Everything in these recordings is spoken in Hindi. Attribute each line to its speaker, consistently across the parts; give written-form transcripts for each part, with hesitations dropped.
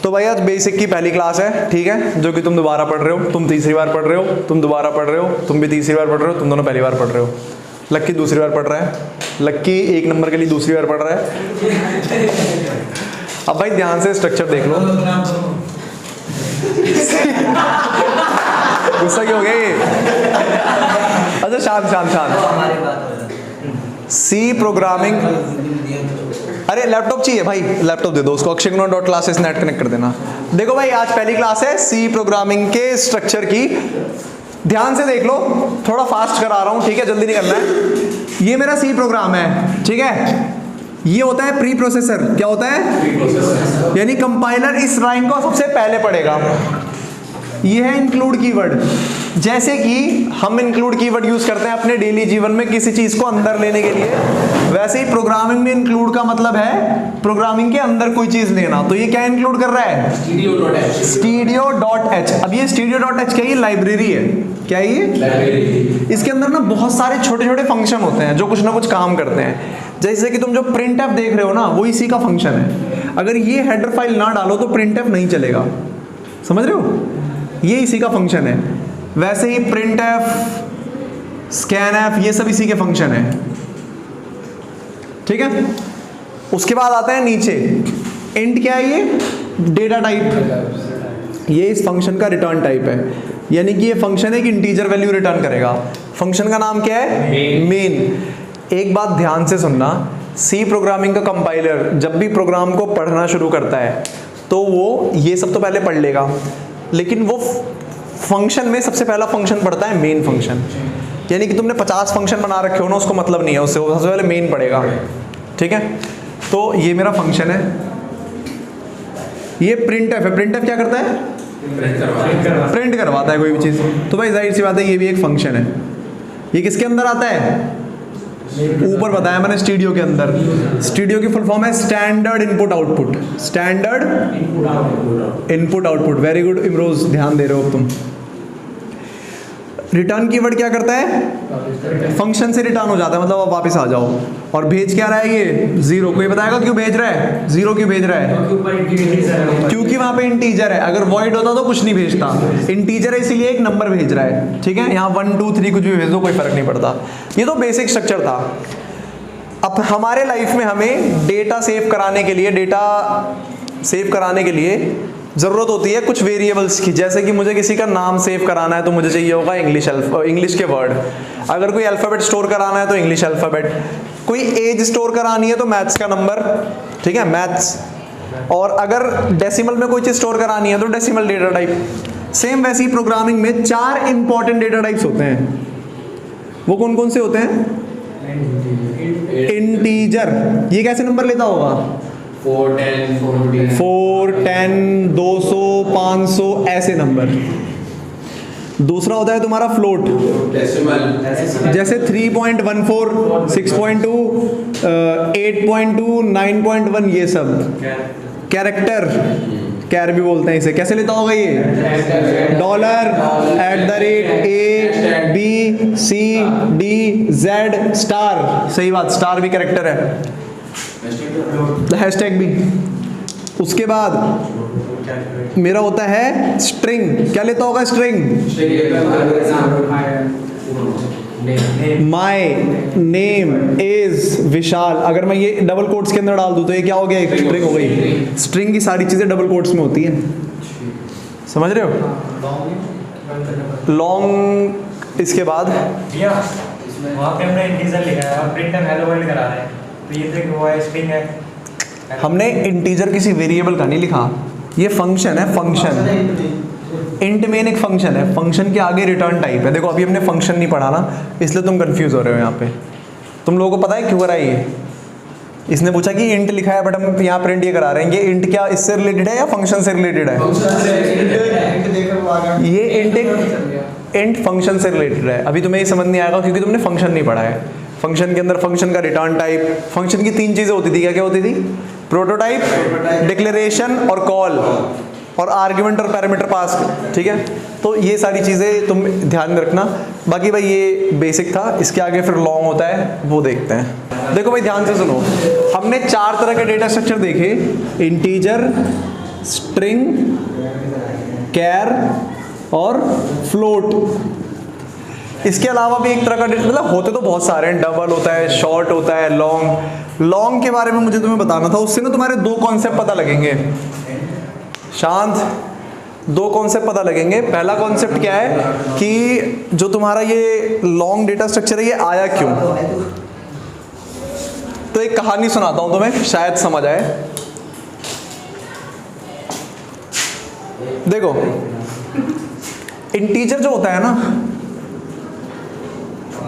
Speaker 1: तो भाई आज बेसिक की पहली क्लास है, ठीक है, जो कि तुम दोबारा पढ़ रहे हो, तुम तीसरी बार पढ़ रहे हो, तुम दोबारा पढ़ रहे हो, तुम भी तीसरी बार पढ़ रहे हो, तुम दोनों पहली बार पढ़ रहे हो। लक्की दूसरी बार पढ़ रहा है, लक्की 1 नंबर के लिए दूसरी बार पढ़ रहा है। अब भाई ध्यान से स्ट्रक्चर देख लो। गुस्सा क्यों हो गया ये? अच्छा शांत शांत शांत। सी प्रोग्रामिंग, अरे लैपटॉप चाहिए भाई, लैपटॉप दे दो उसको, akshay.classes नेट कनेक्ट कर देना। देखो भाई आज पहली क्लास है सी प्रोग्रामिंग के स्ट्रक्चर की। ध्यान से देख लो, थोड़ा फास्ट करा रहा हूं, ठीक है, जल्दी नहीं करना है। ये मेरा सी प्रोग्राम है, ठीक है, ये होता है प्री प्रोसेसर। क्या होता है? यानी कंपाइलर इस लाइन को सबसे पहले पढ़ेगा। ये है इंक्लूड कीवर्ड। जैसे कि हम इंक्लूड कीवर्ड यूज करते हैं अपने डेली जीवन में किसी चीज को अंदर लेने के लिए, वैसे ही प्रोग्रामिंग में इंक्लूड का मतलब है प्रोग्रामिंग के अंदर कोई चीज लेना। तो ये क्या इंक्लूड कर रहा है? studio.h। अब ये studio.h क्या है? लाइब्रेरी है। क्या है ये? लाइब्रेरी। इसके अंदर ना बहुत सारे छोटे छोटे फंक्शन होते हैं जो कुछ ना कुछ काम करते हैं। जैसे कि तुम जो printf देख रहे हो ना, वो इसी का फंक्शन है। अगर ये हेडर फाइल ना डालो तो printf नहीं चलेगा, समझ रहे हो? ये इसी का फंक्शन है। वैसे ही printf, scanf, ये सब इसी के फंक्शन है, ठीक है। उसके बाद आता है नीचे इंट। क्या है ये? Data type. ये इस फंक्शन का रिटर्न टाइप है, यानी कि ये फंक्शन एक इंटीजर वैल्यू रिटर्न करेगा। फंक्शन का नाम क्या है? मेन। एक बात ध्यान से सुनना, सी प्रोग्रामिंग का कंपाइलर जब भी प्रोग्राम को पढ़ना शुरू करता है तो वो ये सब तो पहले पढ़ लेगा, लेकिन वो फंक्शन में सबसे पहला फंक्शन पढ़ता है मेन फंक्शन। यानी कि तुमने 50 फंक्शन बना रखे हो ना, उसको मतलब नहीं है उससे, वो सबसे पहले मेन पढ़ेगा, ठीक है। तो ये मेरा फंक्शन है, ये printf है। printf क्या करता है? प्रिंट करवाता है कोई भी चीज। तो भाई जाहिर सी बात है ये भी एक फंक्शन है। ये किसके अंदर आता है? ऊपर बताया मैंने, स्टूडियो के अंदर। स्टूडियो की फुल फॉर्म है standard input output. Standard input output. Very good Imroz, ध्यान दे रहे हो तुम। रिटर्न कीवर्ड क्या करता है? फंक्शन से रिटर्न हो जाता है, मतलब आप वापस आ जाओ। और भेज क्या रहा है ये? 0। कोई बताएगा क्यों भेज रहा है? 0 क्यों भेज रहा है? क्योंकि वहां पे इंटीजर है। अगर वॉइड होता तो कुछ नहीं भेजता। इंटीजर है इसीलिए एक नंबर भेज रहा है, ठीक है। यहाँ 1 2 3 कुछ भी भेज दो, कोई फर्क नहीं पड़ता। ये तो बेसिक स्ट्रक्चर था। अब हमारे लाइफ में हमें डेटा सेव कराने के लिए ज़रूरत होती है कुछ वेरिएबल्स की। जैसे कि मुझे किसी का नाम सेव कराना है तो मुझे चाहिए होगा इंग्लिश के वर्ड। अगर कोई अल्फ़ाबेट स्टोर कराना है तो इंग्लिश अल्फ़ाबेट। कोई एज स्टोर करानी है तो मैथ्स का नंबर, ठीक है, मैथ्स। और अगर डेसिमल में कोई चीज़ स्टोर करानी है तो डेसिमल डेटा टाइप। सेम वैसे ही प्रोग्रामिंग में 4 इंपॉर्टेंट डेटा टाइप्स होते हैं। वो कौन कौन से होते हैं? इंटीजर। ये कैसे नंबर लेता होगा?
Speaker 2: 4 10
Speaker 1: 200 500 ऐसे नंबर। दूसरा होता है तुम्हारा फ्लोट,
Speaker 2: डेसिमल,
Speaker 1: जैसे 3.14 6.2 8.2 9.1 ये सब। कैरेक्टर, कैर भी बोलते हैं इसे। कैसे लेता होगा ये? $@ABCD star. सही बात, स्टार भी कैरेक्टर है। हैशटैग भी। उसके बाद मेरा होता है स्ट्रिंग। क्या लेता होगा स्ट्रिंग? माई नेम इज विशाल। अगर मैं ये डबल कोट्स के अंदर डाल दूं तो ये क्या हो गया? एक स्ट्रिंग हो गई। स्ट्रिंग की सारी चीजें डबल कोट्स में होती हैं, समझ रहे हो? लॉन्ग। इसके बाद
Speaker 3: वहाँ पे हमने इंटीजर लिखा है, अब प्रिंट हेलो वर्ल्ड करा रहे हैं, तो ये तो वो है स्ट्रिंग है।
Speaker 1: हमने इंटीजर किसी वेरिएबल का नहीं लिखा, ये फंक्शन है। फंक्शन इंट मेन एक फंक्शन है, फंक्शन के आगे रिटर्न टाइप है। देखो अभी हमने फंक्शन नहीं पढ़ा ना, इसलिए तुम कंफ्यूज हो रहे हो। यहाँ पे तुम लोगों को पता है क्यों करा ये? इसने पूछा कि इंट लिखा है बट हम यहाँ प्रिंट ये करा रहे हैं। ये इंट क्या इससे रिलेटेड है या फंक्शन से रिलेटेड है? ये इंट फंक्शन से रिलेटेड है। अभी तुम्हें ये समझ नहीं आएगा क्योंकि तुमने फंक्शन नहीं पढ़ा है। फंक्शन के अंदर फंक्शन का रिटर्न टाइप। फंक्शन की 3 चीजें होती थी। क्या क्या होती थी? प्रोटोटाइप, डिक्लेरेशन और कॉल, और आर्ग्यूमेंट और पैरामीटर पास, ठीक है। तो ये सारी चीज़ें तुम ध्यान में रखना। बाकी भाई ये बेसिक था, इसके आगे फिर लॉन्ग होता है, वो देखते हैं। देखो भाई ध्यान से सुनो, हमने 4 तरह के डेटा स्ट्रक्चर देखे। इंटीजर, स्ट्रिंग, कैर और फ्लोट। इसके अलावा भी एक तरह का मतलब होते तो बहुत सारे हैं, डबल होता है, शॉर्ट होता है, लॉन्ग। लॉन्ग के बारे में मुझे तुम्हें बताना था, उससे ना तुम्हारे दो कॉन्सेप्ट पता लगेंगे। शांत, दो कॉन्सेप्ट पता लगेंगे। पहला कॉन्सेप्ट क्या है कि जो तुम्हारा ये लॉन्ग डेटा स्ट्रक्चर है ये आया क्यों। तो एक कहानी सुनाता हूं तुम्हें, शायद समझ आए। देखो, इंटीजर जो होता है ना,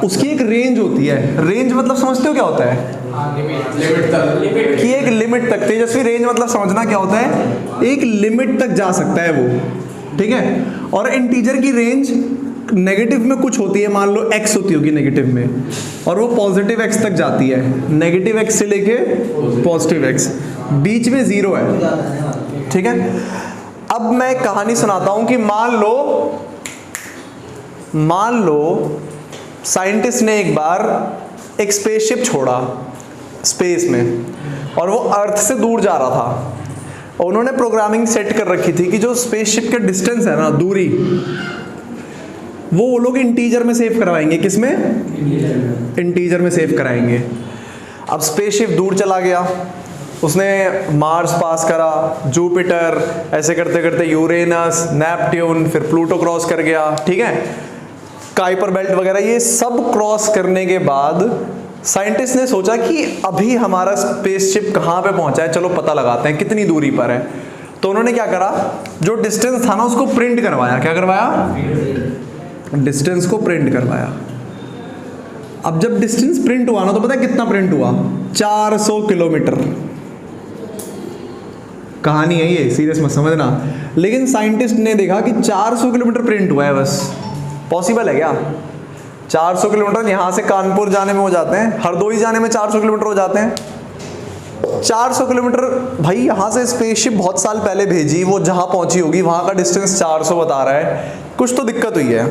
Speaker 1: उसकी एक रेंज होती है। रेंज मतलब समझते हो क्या होता है?
Speaker 2: लिमिट तक,
Speaker 1: कि एक लिमिट तक। तेजस्वी, रेंज मतलब समझना क्या होता है? एक लिमिट तक जा सकता है वो, ठीक है। और इंटीजर की रेंज नेगेटिव में कुछ होती है, मान लो x होती होगी नेगेटिव में, और वो पॉजिटिव x तक जाती है। नेगेटिव x से लेके पॉजिटिव x, बीच में 0 है, ठीक है। अब मैं एक कहानी सुनाता हूं कि मान लो साइंटिस्ट ने एक बार एक स्पेसशिप छोड़ा स्पेस में, और वो अर्थ से दूर जा रहा था। और उन्होंने प्रोग्रामिंग सेट कर रखी थी कि जो स्पेसशिप का डिस्टेंस है ना, दूरी, वो लोग इंटीजर में सेव करवाएंगे। किसमें? इंटीजर में सेव कराएंगे। अब स्पेसशिप दूर चला गया, उसने मार्स पास करा, जुपिटर, ऐसे करते करते यूरेनस, नेपट्यून, फिर प्लूटो क्रॉस कर गया, ठीक है, काइपर बेल्ट वगैरह, ये सब क्रॉस करने के बाद साइंटिस्ट ने सोचा कि अभी हमारा स्पेसशिप कहाँ पे पहुंचा है, चलो पता लगाते हैं कितनी दूरी पर है। तो उन्होंने क्या करा, जो डिस्टेंस था ना उसको प्रिंट करवाया। क्या करवाया? डिस्टेंस को प्रिंट करवाया। अब जब डिस्टेंस प्रिंट हुआ ना, तो पता है कितना प्रिंट हुआ? 400 किलोमीटर। कहानी है ये, सीरियस मत समझना। लेकिन साइंटिस्ट ने देखा कि 400 किलोमीटर प्रिंट हुआ है, बस। पॉसिबल है क्या? 400 किलोमीटर यहाँ से कानपुर जाने में हो जाते हैं, हरदोई जाने में 400 किलोमीटर हो जाते हैं। 400 किलोमीटर भाई, यहाँ से स्पेसशिप बहुत साल पहले भेजी, वो जहाँ पहुँची होगी वहाँ का डिस्टेंस 400 बता रहा है, कुछ तो दिक्कत हुई है।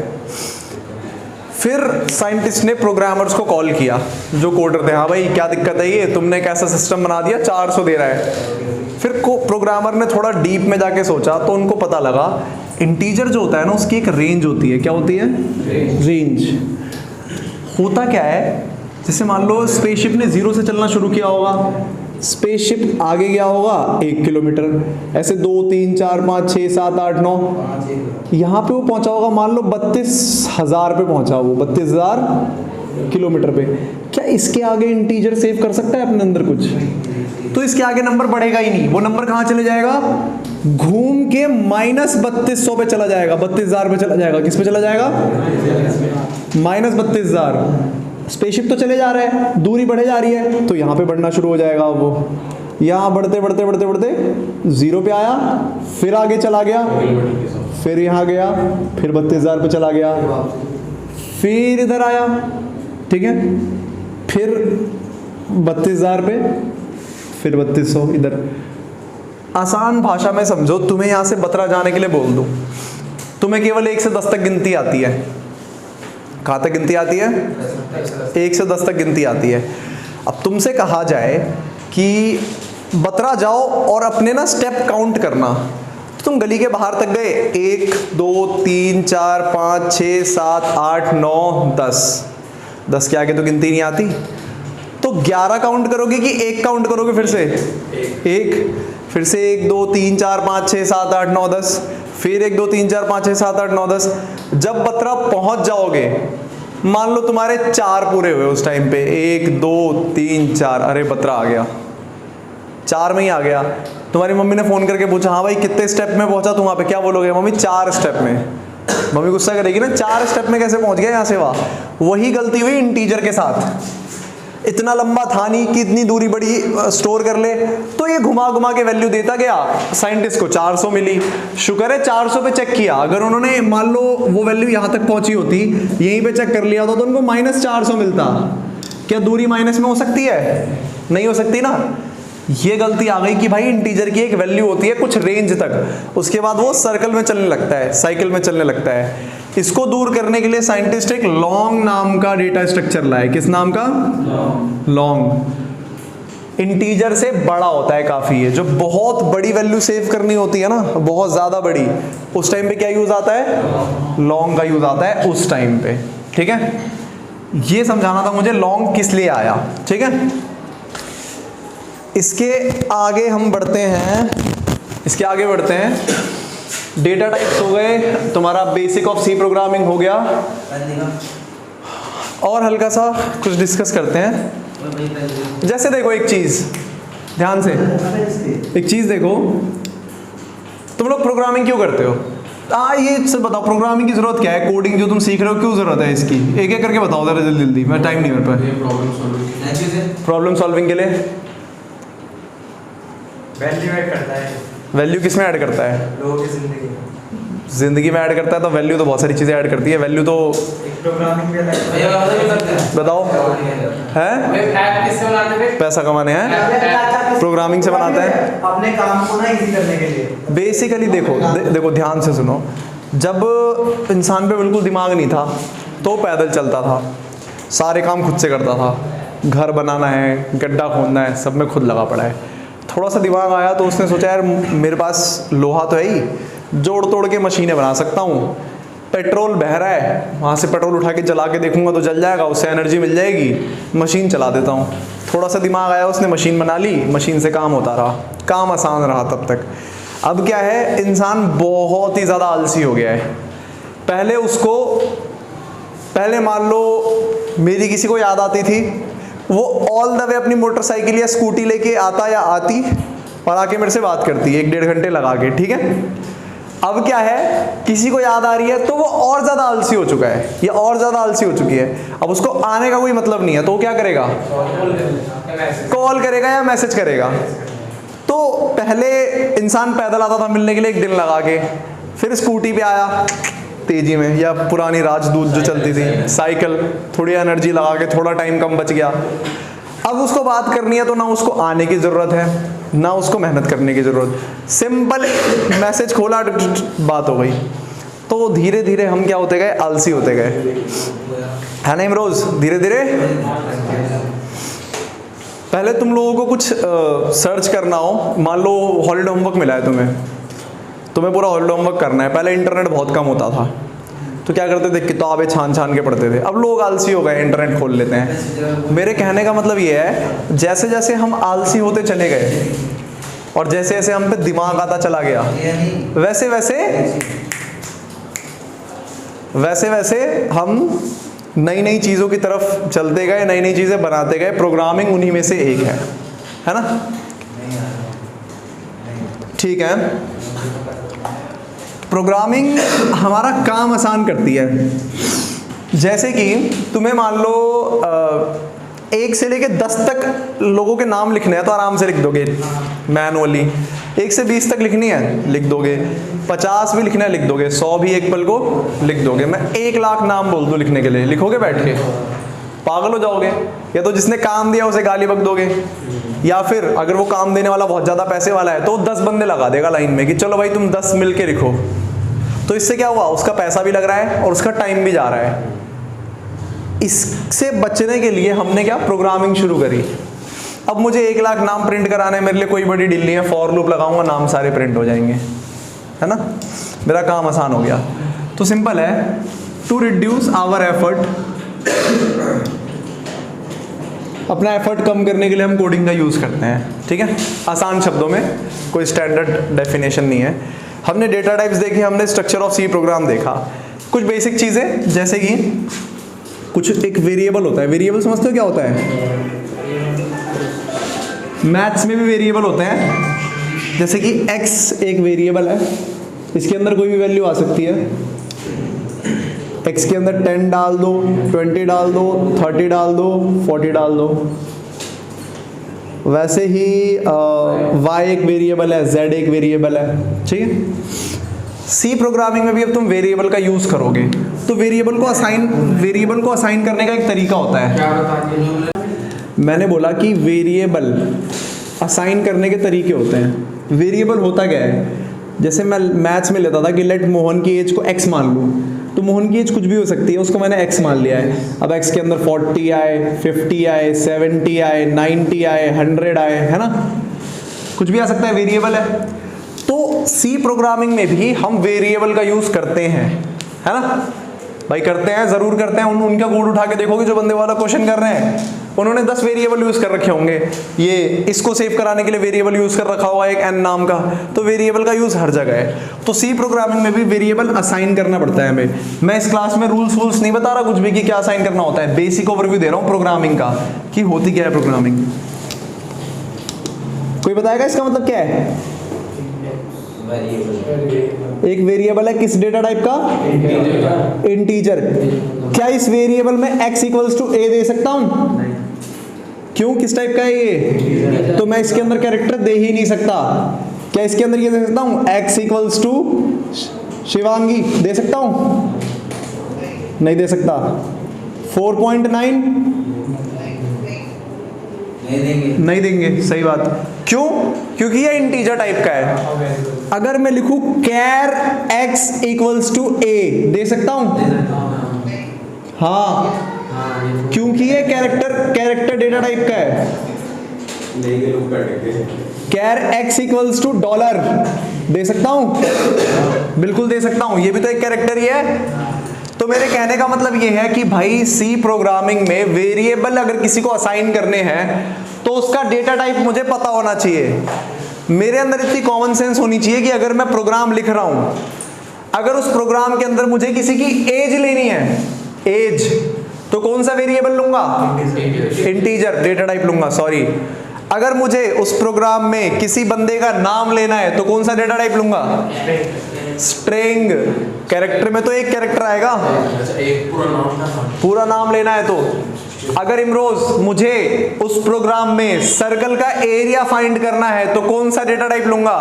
Speaker 1: फिर साइंटिस्ट ने प्रोग्रामर्स को कॉल किया, जो कोडर थे। हाँ भाई, क्या दिक्कत है ये, तुमने कैसा सिस्टम बना दिया, 400 दे रहा है। फिर प्रोग्रामर ने थोड़ा डीप में जाके सोचा, तो उनको पता लगा इंटीजर जो होता है ना, उसकी एक रेंज होती है। क्या होती है? रेंज। होता क्या है, जैसे मान लो स्पेसशिप ने 0 से चलना शुरू किया होगा, स्पेसशिप आगे गया होगा 1 किलोमीटर, ऐसे 2 3 4 5 6 7 8 9, यहाँ पे वो पहुंचा होगा मान लो 32,000 पे पहुंचा, वो 32,000 किलोमीटर पे। क्या इसके आगे इंटीजर सेव कर सकता है अपने अंदर कुछ? तो इसके आगे नंबर बढ़ेगा ही नहीं। वो नंबर कहाँ चले जाएगा? घूम के -3200 पे चला जाएगा, 32,000 पे चला जाएगा। किस पे चला जाएगा? -32,000। स्पेसशिप तो चले जा रहा है, दूरी बढ़े जा रही है, तो यहाँ पे बढ़ना शुरू हो जाएगा। वो यहाँ बढ़ते बढ़ते बढ़ते बढ़ते 0 पे आया, फिर आगे चला गया, फिर यहाँ गया, फिर 32,000 पे चला गया, फिर इधर आया, ठीक है, फिर 32,000 पे, फिर 3200 इधर। आसान भाषा में समझो, तुम्हें यहाँ से बतरा जाने के लिए बोल दूं, तुम्हें केवल 1 से 10 तक गिनती आती है। कहाँ तक गिनती आती है? 1 से 10 तक गिनती आती है। अब तुमसे कहा जाए कि बतरा जाओ और अपने ना स्टेप काउंट करना, तो तुम गली के बाहर तक गए, 1 2 3 4 5 6 7 8 9 10, 10 के आगे तो गिनती नहीं आती, तो 11 काउंट करोगे कि 1 काउंट करोगे? फिर से 1, फिर से 1 2 3 4 5 6 7 8 9 10, फिर 1 2 3 4 5 6 7 8 9 10। जब बतरा पहुंच जाओगे, मान लो तुम्हारे 4 पूरे हुए उस टाइम पे, 1 2 3 4, अरे बतरा आ गया, 4 में ही आ गया। तुम्हारी मम्मी ने फोन करके पूछा, हाँ भाई कितने स्टेप में पहुंचा तू वहां पे? क्या बोलोगे? मम्मी 4 स्टेप में। मम्मी गुस्सा करेगी ना, 4 स्टेप में कैसे पहुंच गया यहाँ से वहां? वही गलती हुई इंटीजर के साथ। इतना लंबा था नहीं कि इतनी दूरी बड़ी स्टोर कर ले, तो ये घुमा घुमा के वैल्यू देता गया। साइंटिस्ट को 400 मिली, शुक्र है 400 पे चेक किया। अगर उन्होंने मान लो वो वैल्यू यहाँ तक पहुंची होती, यहीं पे चेक कर लिया था, तो उनको -400 मिलता। क्या दूरी माइनस में हो सकती है? नहीं हो सकती ना। ये गलती आ गई कि भाई इंटीजर की एक वैल्यू होती है कुछ रेंज तक, उसके बाद वो सर्कल में चलने लगता है, साइकिल में चलने लगता है। इसको दूर करने के लिए साइंटिस्ट एक लॉन्ग नाम का डेटा स्ट्रक्चर लाए। किस नाम का? लॉन्ग। इंटीजर से बड़ा होता है काफ़ी है। जो बहुत बड़ी वैल्यू सेव करनी होती है ना, बहुत ज़्यादा बड़ी, उस टाइम पे क्या यूज़ आता है? लॉन्ग का यूज़ आता है उस टाइम पे। ठीक है, ये समझाना था मुझे लॉन्ग किस लिए आया। ठीक है, इसके आगे हम बढ़ते हैं, इसके आगे बढ़ते हैं। डेटा टाइप्स हो गए, तुम्हारा बेसिक ऑफ सी प्रोग्रामिंग हो गया, और हल्का सा कुछ डिस्कस करते हैं। जैसे देखो एक चीज़ ध्यान से, एक चीज़ देखो, तुम लोग प्रोग्रामिंग क्यों करते हो? ये सब बताओ, प्रोग्रामिंग की जरूरत क्या है? कोडिंग जो तुम सीख रहे हो क्यों जरूरत है इसकी? एक एक करके बताओ जरा जल्दी जल्दी, मैं टाइम नहीं कर पाया। प्रॉब्लम सॉल्विंग के लिए
Speaker 3: वैल्यू ऐड करता है।
Speaker 1: वैल्यू किस में ऐड करता है?
Speaker 3: लोगों की जिंदगी
Speaker 1: ज़िंदगी में ऐड करता है, तो वैल्यू तो बहुत सारी चीज़ें ऐड करती है। वैल्यू तो
Speaker 3: प्रोग्रामिंग भी अलग
Speaker 1: बताओ है,
Speaker 2: ऐप किससे बनाते थे?
Speaker 1: पैसा कमाने हैं, प्रोग्रामिंग से बनाते हैं
Speaker 3: अपने काम को ना इजी करने के लिए।
Speaker 1: बेसिकली। देखो देखो ध्यान से सुनो, जब इंसान पे बिल्कुल दिमाग नहीं था तो पैदल चलता था, सारे काम खुद से करता था, घर बनाना है, गड्ढा खोदना है, सब में खुद लगा पड़ा है। थोड़ा सा दिमाग आया तो उसने सोचा यार मेरे पास लोहा तो है ही, जोड़ तोड़ के मशीनें बना सकता हूँ। पेट्रोल बह रहा है, वहाँ से पेट्रोल उठा के जला के देखूंगा तो जल जाएगा, उससे एनर्जी मिल जाएगी, मशीन चला देता हूँ। थोड़ा सा दिमाग आया, उसने मशीन बना ली, मशीन से काम होता रहा, काम आसान रहा तब तक। अब क्या है, इंसान बहुत ही ज़्यादा आलसी हो गया है। पहले मान लो मेरी किसी को याद आती थी, वो ऑल द वे अपनी मोटरसाइकिल या स्कूटी लेके आता या आती और आके मेरे से बात करती 1-1.5 घंटे लगा के। ठीक है, अब क्या है, किसी को याद आ रही है तो वो और ज़्यादा आलसी हो चुका है या और ज़्यादा आलसी हो चुकी है। अब उसको आने का कोई मतलब नहीं है, तो वो क्या करेगा? कॉल करेगा या मैसेज करेगा। तो पहले इंसान पैदल आता था मिलने के लिए 1 दिन लगा के, फिर स्कूटी पे आया तेजी में, या पुरानी राजदूत जो चलती थी साइकिल, थोड़ी एनर्जी लगा के थोड़ा टाइम कम बच गया। अब उसको बात करनी है तो ना उसको आने की ज़रूरत है, ना उसको मेहनत करने की ज़रूरत, सिंपल मैसेज खोला, बात हो गई। तो धीरे धीरे हम क्या होते गए? आलसी होते गए, है ना इमरोज? धीरे धीरे पहले तुम लोगों को कुछ सर्च करना हो, मान लो हॉलीडे होमवर्क मिला है तुम्हें पूरा हॉलीडे होमवर्क करना है। पहले इंटरनेट बहुत कम होता था, तो क्या करते थे? किताबें छान छान के पढ़ते थे। अब लोग आलसी हो गए, इंटरनेट खोल लेते हैं। मेरे कहने का मतलब ये है, जैसे जैसे हम आलसी होते चले गए और जैसे जैसे हम पे दिमाग आता चला गया, वैसे वैसे हम नई नई चीज़ों की तरफ चलते गए, नई नई चीज़ें बनाते गए। प्रोग्रामिंग उन्हीं में से एक है ना? ठीक है, प्रोग्रामिंग हमारा काम आसान करती है। जैसे कि तुम्हें मान लो 1 से लेके 10 तक लोगों के नाम लिखने हैं तो आराम से लिख दोगे मैनुअली। 1 से 20 तक लिखनी है, लिख दोगे। 50 भी लिखना है, लिख दोगे। 100 भी एक पल को लिख दोगे। मैं 1 लाख नाम बोल दूँ लिखने के लिए, लिखोगे बैठ के? पागल हो जाओगे। या तो जिसने काम दिया उसे गाली बक दोगे, या फिर अगर वो काम देने वाला बहुत ज़्यादा पैसे वाला है तो 10 बंदे लगा देगा लाइन में कि चलो भाई तुम 10 मिल के लिखो। तो इससे क्या हुआ? उसका पैसा भी लग रहा है और उसका टाइम भी जा रहा है। इससे बचने के लिए हमने क्या, प्रोग्रामिंग शुरू करी। अब मुझे 1 लाख नाम प्रिंट कराने मेरे लिए कोई बड़ी डील नहीं है। फॉर लूप लगाऊंगा, नाम सारे प्रिंट हो जाएंगे, है ना? मेरा काम आसान हो गया। तो सिंपल है, टू रिड्यूस आवर एफर्ट, अपना एफर्ट कम करने के लिए हम कोडिंग का यूज़ करते हैं। ठीक है, आसान शब्दों में, कोई स्टैंडर्ड डेफिनेशन नहीं है। हमने डेटा टाइप्स देखे, हमने स्ट्रक्चर ऑफ सी प्रोग्राम देखा, कुछ बेसिक चीज़ें, जैसे कि कुछ एक वेरिएबल होता है। वेरिएबल समझते हो क्या होता है? मैथ्स में भी वेरिएबल होते हैं। जैसे कि x एक वेरिएबल है, इसके अंदर कोई भी वैल्यू आ सकती है। x के अंदर 10 डाल दो, 20 डाल दो, 30 डाल दो, 40 डाल दो। वैसे ही y एक वेरिएबल है, z एक वेरिएबल है। ठीक है, सी प्रोग्रामिंग में भी अब तुम वेरिएबल का यूज़ करोगे तो वेरिएबल को असाइन करने का एक तरीका होता है। मैंने बोला कि वेरिएबल असाइन करने के तरीके होते हैं। वेरिएबल होता क्या है? जैसे मैं मैथ्स में लेता था कि लेट मोहन की एज को x मान लूँ, तो मोहन की एज कुछ भी हो सकती है, उसको मैंने x मान लिया है। अब x के अंदर 40 आए, 50 आए, 70 आए, 90 आए, 100 आए, है ना, कुछ भी आ सकता है, वेरिएबल है। तो सी प्रोग्रामिंग में भी हम वेरिएबल का यूज करते हैं, है ना भाई, करते हैं, जरूर करते हैं। उनका कोड उठा के देखोगे जो बंदे वाला क्वेश्चन कर रहे हैं, उन्होंने 10 वेरिएबल यूज कर रखे होंगे। ये इसको सेव कराने के लिए वेरिएबल यूज कर रखा हुआ है एक n नाम का, तो वेरिएबल का यूज हर जगह है। तो सी प्रोग्रामिंग में भी वेरिएबल असाइन करना पड़ता है हमें। मैं इस क्लास में रूल्स नहीं बता रहा कुछ भी कि क्या असाइन करना होता है, बेसिक ओवरव्यू दे रहा हूँ प्रोग्रामिंग का कि होती क्या है प्रोग्रामिंग। कोई बताएगा इसका मतलब क्या है? एक वेरिएबल है किस डेटा टाइप का? इंटीजर। क्या इस वेरिएबल में x इक्वल्स टू a दे सकता हूं? क्यों, किस टाइप का है ये? तो मैं इसके अंदर कैरेक्टर दे ही नहीं सकता। क्या इसके अंदर ये दे सकता हूं x इक्वल्स टू शिवांगी? दे सकता हूं? नहीं दे सकता। 4.9 नहीं देंगे, सही बात। क्यों? क्योंकि ये इंटीजर टाइप का है। अगर मैं लिखूं कैर x इक्वल्स टू a, दे सकता हूं? हाँ, क्योंकि ये कैरेक्टर डेटा टाइप का है। कैर x इक्वल्स टू $, दे सकता हूं? बिल्कुल दे सकता हूं, ये भी तो एक कैरेक्टर ही है। तो मेरे कहने का मतलब ये है कि भाई सी प्रोग्रामिंग में वेरिएबल अगर किसी को असाइन करने हैं तो उसका डेटा टाइप मुझे पता होना चाहिए। मेरे अंदर इतनी कॉमन सेंस होनी चाहिए कि अगर मैं प्रोग्राम लिख रहा हूं, अगर उस प्रोग्राम के अंदर मुझे किसी की एज लेनी है, एज, तो कौन सा वेरिएबल लूंगा? इंटीजर डेटा टाइप लूंगा, सॉरी। अगर मुझे उस प्रोग्राम में किसी बंदे का नाम लेना है तो कौन सा डेटा टाइप लूंगा? स्ट्रिंग। कैरेक्टर में तो एक कैरेक्टर आएगा,
Speaker 2: एक
Speaker 1: पूरा नाम लेना है तो। अगर इमरोज मुझे उस प्रोग्राम में सर्कल का एरिया फाइंड करना है तो कौन सा डेटा टाइप लूंगा?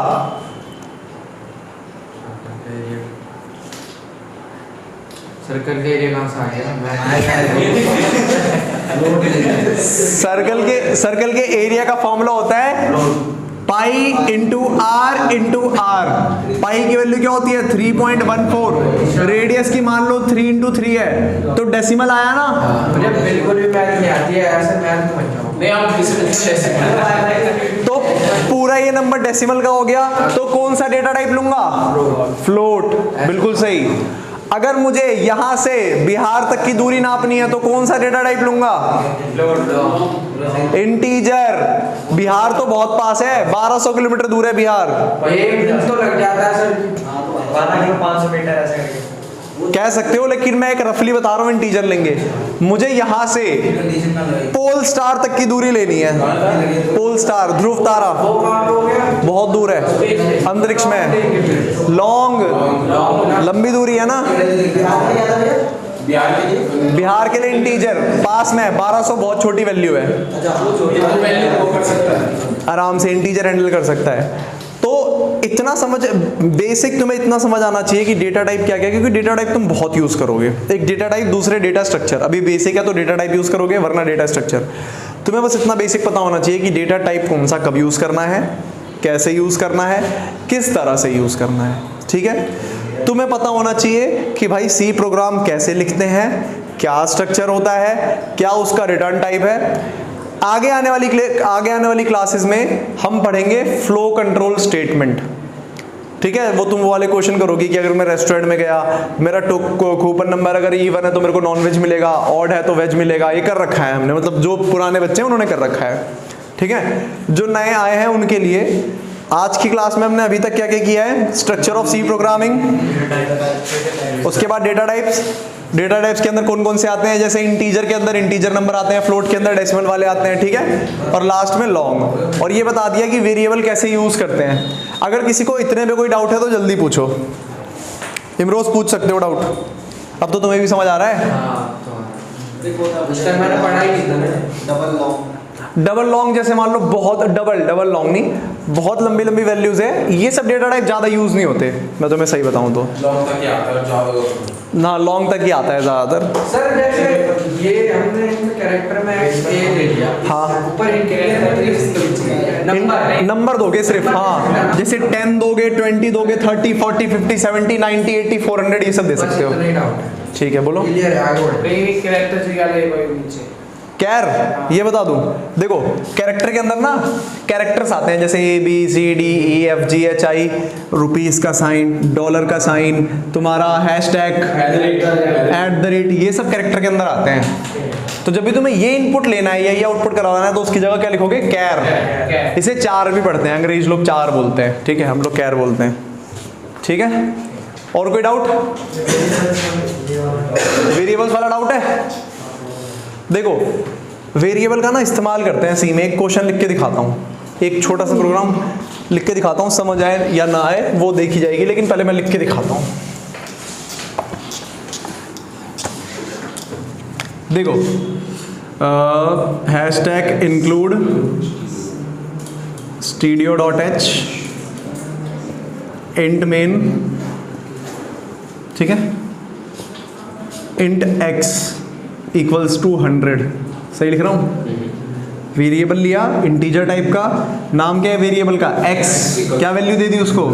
Speaker 2: सर्कल के एरिया कहाँ से आ गया?
Speaker 1: सर्कल के एरिया का फॉर्मूला होता है pi into r into r. Pi की वैल्यू क्या होती है? 3.14। रेडियस की मान लो 3 इंटू 3 है, तो डेसिमल आया ना।
Speaker 2: मुझे बिल्कुल भी मैथ नहीं आती है, ऐसे मैथ समझ जाओ। नहीं, आप
Speaker 1: तो पूरा ये नंबर डेसिमल का हो गया, तो कौन सा डेटा टाइप लूंगा? फ्लोट। बिल्कुल सही। अगर मुझे यहां से बिहार तक की दूरी नापनी है तो कौन सा डेटा टाइप लूंगा? इंटीजर। बिहार तो बहुत पास है, 1200 किलोमीटर दूर है बिहार।
Speaker 2: एक दिन तो लग जाता है सर।
Speaker 3: 500 मीटर ऐसे करके
Speaker 1: कह सकते हो, लेकिन मैं एक रफली बता रहा हूं, इंटीजर लेंगे। मुझे यहां से पोल स्टार तक की दूरी लेनी है। पोल स्टार, ध्रुव तारा,
Speaker 2: वो कहाँ पे हो गया?
Speaker 1: बहुत दूर है, अंतरिक्ष में है। लॉन्ग, लंबी दूरी है ना। बिहार के लिए इंटीजर पास में है, 1200 बहुत छोटी वैल्यू है, आराम से इंटीजर हैंडल कर सकता है। तो इतना समझ, बेसिक तुम्हें इतना समझ आना चाहिए कि डेटा टाइप क्या क्या है, क्योंकि डेटा टाइप तुम बहुत यूज करोगे। एक डेटा टाइप, दूसरे डेटा स्ट्रक्चर। अभी बेसिक है तो डेटा टाइप यूज करोगे, वरना डेटा स्ट्रक्चर। तुम्हें बस इतना बेसिक पता होना चाहिए कि डेटा टाइप कौन सा कब यूज करना है, कैसे यूज करना है, किस तरह से यूज करना है। ठीक है, तुम्हें पता होना चाहिए कि भाई सी प्रोग्राम कैसे लिखते हैं, क्या स्ट्रक्चर होता है, क्या उसका रिटर्न टाइप है। आगे आने वाली क्लासेस में हम पढ़ेंगे फ्लो कंट्रोल स्टेटमेंट। ठीक है, वो तुम वो वाले क्वेश्चन करोगी कि अगर मैं रेस्टोरेंट में गया, मेरा कूपन नंबर अगर इवन है तो मेरे को नॉन वेज मिलेगा, ऑड है तो वेज मिलेगा। ये कर रखा है हमने, मतलब जो पुराने बच्चे हैं उन्होंने कर रखा है। ठीक है, जो नए आए हैं उनके लिए आज की क्लास में हमने अभी तक क्या क्या किया है? स्ट्रक्चर ऑफ सी प्रोग्रामिंग, उसके बाद डेटा टाइप्स। डेटा टाइप्स के अंदर कौन कौन से आते हैं? जैसे इंटीजर के अंदर इंटीजर नंबर आते हैं, फ्लोट के अंदर डेसिमल वाले आते हैं। ठीक है, और लास्ट में लॉन्ग। और ये बता दिया कि वेरिएबल कैसे यूज करते हैं। अगर किसी को इतने पे कोई डाउट है तो जल्दी पूछो। इमरोज पूछ सकते हो डाउट, अब तो तुम्हें भी समझ आ रहा है।
Speaker 2: मैंने पढ़ा ही नहीं था।
Speaker 1: डबल लॉन्ग जैसे मान लो बहुत डबल लॉन्ग नहीं, बहुत लंबी लंबी वैल्यूज है, ये सब डेटा टाइप ज़्यादा यूज़ नहीं होते, मैं तुम्हें सही बताऊँ तो।
Speaker 4: लॉन्ग तक ही आता है ज़्यादा।
Speaker 1: ना लॉन्ग तक ही आता है ज़्यादातर।
Speaker 2: सर जैसे ये हमने कैरेक्टर में ए ले लिया,
Speaker 1: हाँ।
Speaker 2: ऊपर नंबर
Speaker 1: नंबर दोगे सिर्फ, हाँ, जैसे 10 दोगे, 20 दोगे, 30, 40, 50, 70, 90, 80, 400 ये सब दे सकते हो। ठीक है, बोलो।
Speaker 2: क्लियर है, आगे बढ़ो। कैरेक्टर से क्या लेगा नीचे?
Speaker 1: कैर, ये बता दूं, देखो कैरेक्टर के अंदर ना कैरेक्टर्स आते हैं, जैसे ABCDEFGHI, रुपीस का साइन, डॉलर का साइन, तुम्हारा हैशटैग, @, ये सब कैरेक्टर के अंदर आते हैं। तो जब भी तुम्हें ये इनपुट लेना है या ये आउटपुट करवाना है तो उसकी जगह क्या लिखोगे? कैर। इसे चार भी पढ़ते हैं, अंग्रेज लोग चार बोलते हैं, ठीक है, हम लोग कैर बोलते हैं। ठीक है, और कोई डाउट? वेरिएबल्स वाला डाउट है? देखो वेरिएबल का ना इस्तेमाल करते हैं सी में, एक क्वेश्चन लिख के दिखाता हूँ, एक छोटा सा प्रोग्राम लिख के दिखाता हूँ, समझ आए या ना आए वो देखी जाएगी, लेकिन पहले मैं लिख के दिखाता हूँ। देखो hashtag include studio.h int main, ठीक है, इंट x इक्वल्स टू 100, सही लिख रहा हूँ? वेरिएबल लिया इंटीजर टाइप का, नाम क्या है वेरिएबल का? x, क्या वैल्यू दे दी उसको?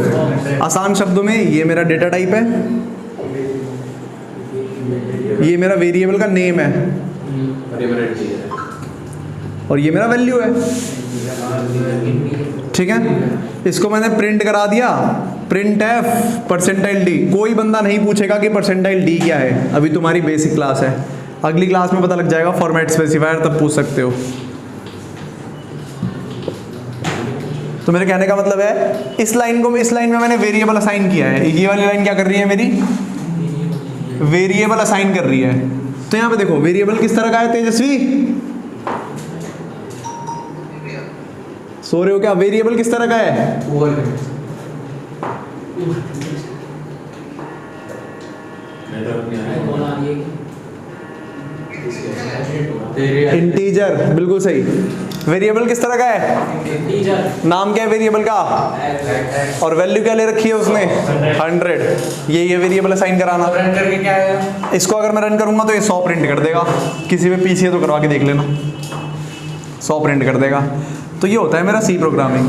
Speaker 1: आसान शब्दों में ये मेरा डेटा टाइप है, ये मेरा वेरिएबल का नेम है, और ये मेरा वैल्यू है। ठीक है, इसको मैंने प्रिंट करा दिया, प्रिंट एफ परसेंटाइल डी। कोई बंदा नहीं पूछेगा कि परसेंटाइल डी क्या है, अभी तुम्हारी बेसिक क्लास है, अगली क्लास में पता लग जाएगा फॉर्मेट स्पेसिफायर, तब पूछ सकते हो। तो मेरे कहने का मतलब है इस लाइन में मैंने वेरिएबल असाइन किया है, ये वाली लाइन क्या कर रही है मेरी? वेरिएबल असाइन कर रही है। तो यहाँ पे देखो वेरिएबल किस तरह का है तेजस्वी? सो रहे हो क्या? वेरिएबल किस तरह का है? इंटीजर, बिल्कुल सही। वेरिएबल किस तरह का है? नाम क्या है वेरिएबल का? और वैल्यू क्या ले रखी है उसने? 100। ये वेरिएबल असाइन कराना।
Speaker 2: रन करके क्या आएगा?
Speaker 1: इसको अगर मैं रन करूंगा तो ये 100 प्रिंट कर देगा। किसी में पीसी है तो करवा के देख लेना, 100 प्रिंट कर देगा। तो ये होता है मेरा सी प्रोग्रामिंग।